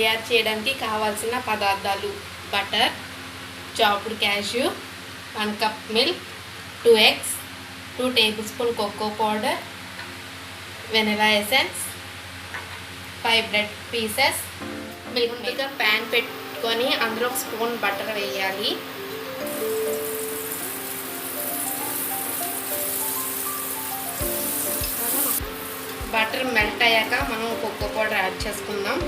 తయారు చేయడానికి కావాల్సిన పదార్థాలు: butter, chopped cashew, 1 cup milk, 2 eggs, 2 tablespoon cocoa powder, vanilla essence, 5 bread pieces. ముందుగా ప్యాన్ పెట్టుకొని అందులో 1 స్పూన్ బటర్ వేయాలి. బటర్ మెల్ట్ అయ్యాక మనం కోకో పౌడర్ యాడ్ చేసుకుందాం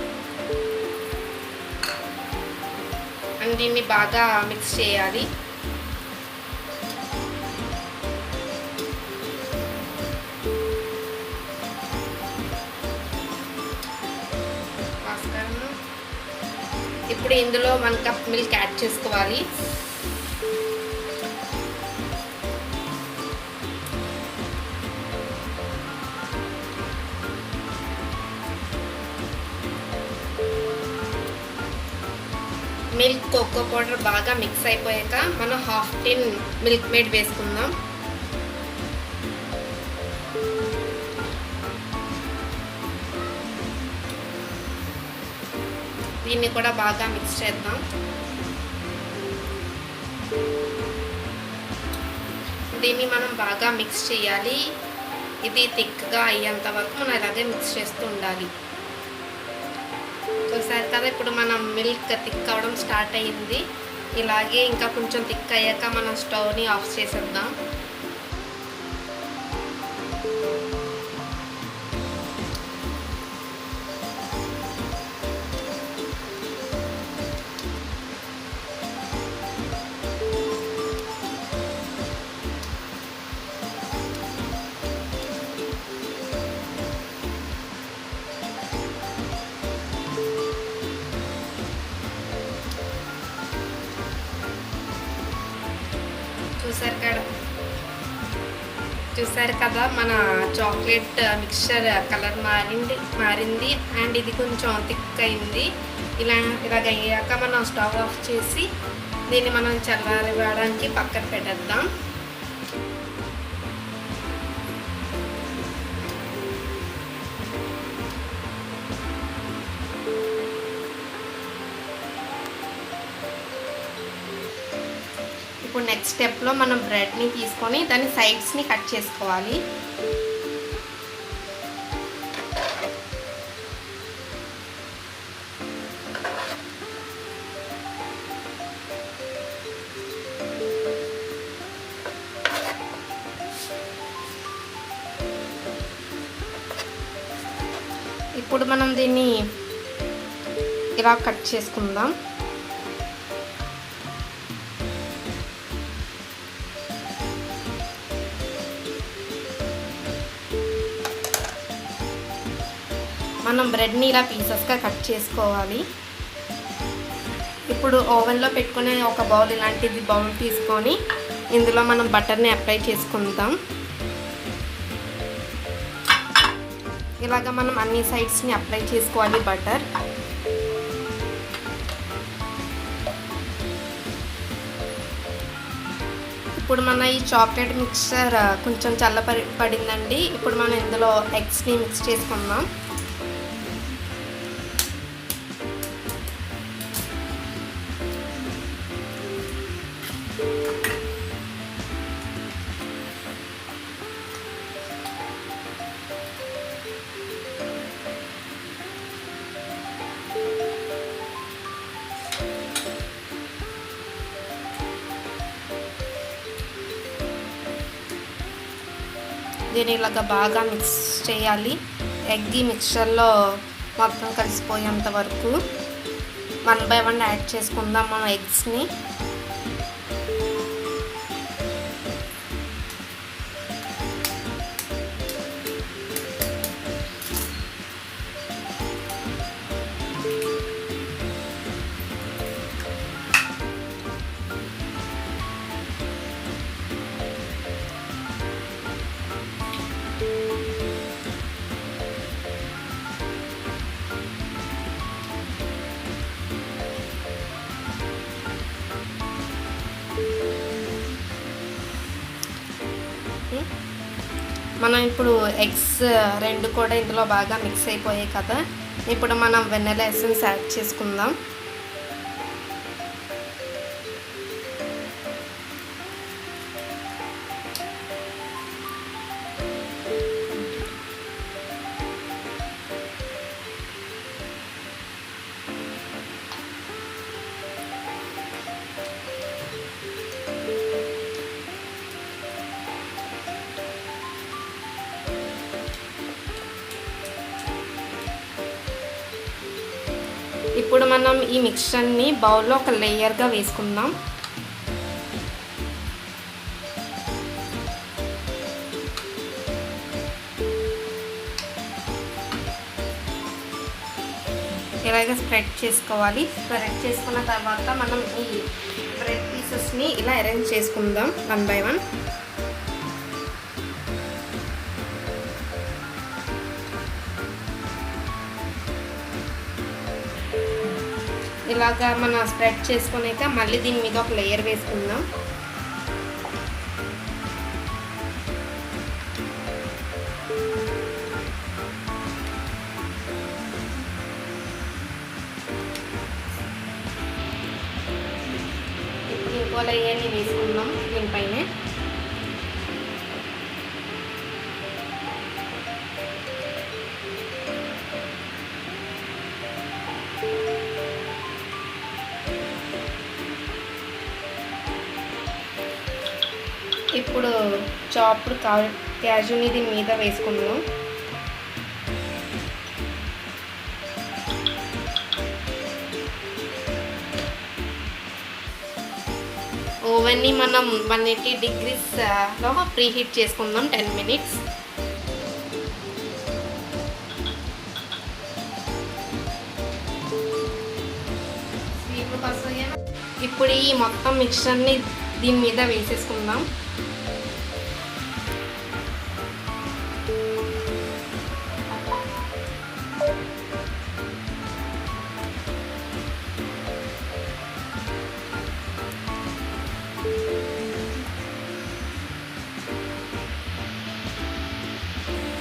అండ్ దీన్ని బాగా మిక్స్ చేయాలి. ఇప్పుడు ఇందులో 1 కప్ మిల్క్ యాడ్ చేసుకోవాలి. మిల్క్ కోకో పౌడర్ బాగా మిక్స్ అయిపోయాక మనం 1/2 టిన్ మిల్క్ మేడ్ వేసుకుందాం. దీన్ని కూడా బాగా మిక్స్ చేద్దాం. దీన్ని మనం బాగా మిక్స్ చేయాలి. ఇది థిక్గా అయ్యేంత వరకు మనం ఇలాగే మిక్స్ చేస్తూ ఉండాలి. చూసారు కదా, ఇప్పుడు మనం మిల్క్ థిక్ అవ్వడం స్టార్ట్ అయ్యింది. ఇలాగే ఇంకా కొంచెం థిక్ అయ్యాక మనం స్టవ్ని ఆఫ్ చేసేద్దాం. చూసారు కదా మన చాక్లెట్ మిక్చర్ కలర్ మారింది అండ్ ఇది కొంచెం థిక్ అయింది. ఇలాగ అయ్యాక మనం స్టవ్ ఆఫ్ చేసి దీన్ని మనం చల్లారడానికి పక్కన పెట్టేద్దాం. ఇప్పుడు నెక్స్ట్ స్టెప్లో మనం బ్రెడ్ని తీసుకొని దాని సైడ్స్ని కట్ చేసుకోవాలి. ఇప్పుడు మనం దీన్ని ఇలా కట్ చేసుకుందాం. మనం బ్రెడ్ని ఇలా పీసెస్గా కట్ చేసుకోవాలి. ఇప్పుడు ఓవెన్లో పెట్టుకునే ఒక బౌల్ ఇలాంటిది బౌల్ తీసుకొని ఇందులో మనం బటర్ని అప్లై చేసుకుందాం. ఇలాగ మనం అన్ని సైడ్స్ని అప్లై చేసుకోవాలి బటర్. ఇప్పుడు మన ఈ చాక్లెట్ మిక్చర్ కొంచెం పడిందండి. ఇప్పుడు మనం ఇందులో ఎగ్స్ని మిక్స్ చేసుకుందాం. దీన్ని ఇలాగ బాగా మిక్స్ చేయాలి. ఎగ్ మిక్చర్లో మొత్తం కలిసిపోయేంత వరకు 1 by 1 యాడ్ చేసుకుందాం మనం ఎగ్స్ని. మనం ఇప్పుడు ఎగ్స్ 2 కూడా ఇందులో బాగా మిక్స్ అయిపోయాయి కదా. ఇప్పుడు మనం వెన్నెలా ఎసెన్స్ యాడ్ చేసుకుందాం. ఇప్పుడు మనం ఈ మిక్స్చర్ని బౌల్లో ఒక లేయర్గా వేసుకుందాం. ఇలాగ స్ప్రెడ్ చేసుకోవాలి. స్ప్రెడ్ చేసుకున్న తర్వాత మనం ఈ బ్రెడ్ పీసెస్ని ఇలా అరేంజ్ చేసుకుందాం 1 by 1. ఇలాగా మనం స్ప్రెడ్ చేసుకున్నాక మళ్ళీ దీని మీద ఒక లేయర్ వేసుకుందాం. ఇప్పుడు ఇంకో లేయర్ని వేసుకుందాం దీనిపైన. ఇప్పుడు చాప్డ్ క్యాష్యూని దీని మీద వేసుకుందాం. ఓవెన్ని మనం 180 degreesలో ప్రీ హీట్ చేసుకుందాం 10 minutes. ఇప్పుడు ఈ మొత్తం మిక్చర్ని దీని మీద వేసేసుకుందాం.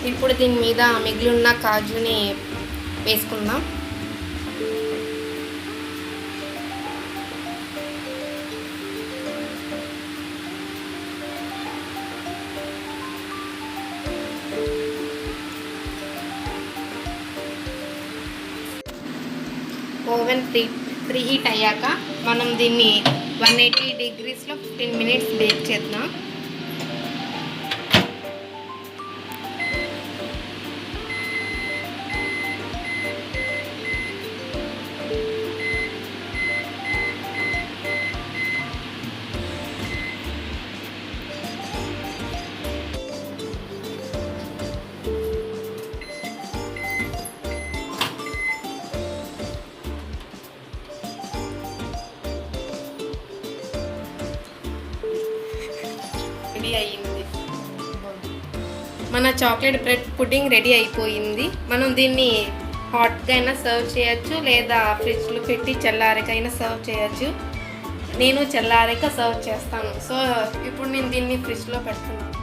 ఇప్పుడు దీని మీద మిగిలిన కాజుని వేసుకుందాం. ఓవెన్ ప్రీ హీట్ అయ్యాక మనం దీన్ని 180 degreesలో 15 minutes బేక్ చేద్దాం. రెడీ అయ్యింది. మన చాక్లెట్ బ్రెడ్ పుడ్డింగ్ రెడీ అయిపోయింది. మనం దీన్ని హాట్గా అయినా సర్వ్ చేయొచ్చు, లేదా ఫ్రిడ్జ్లో పెట్టి చల్లారికైనా సర్వ్ చేయొచ్చు. నేను చల్లారిక సర్వ్ చేస్తాను. సో ఇప్పుడు నేను దీన్ని ఫ్రిడ్జ్లో పెడుతున్నాను.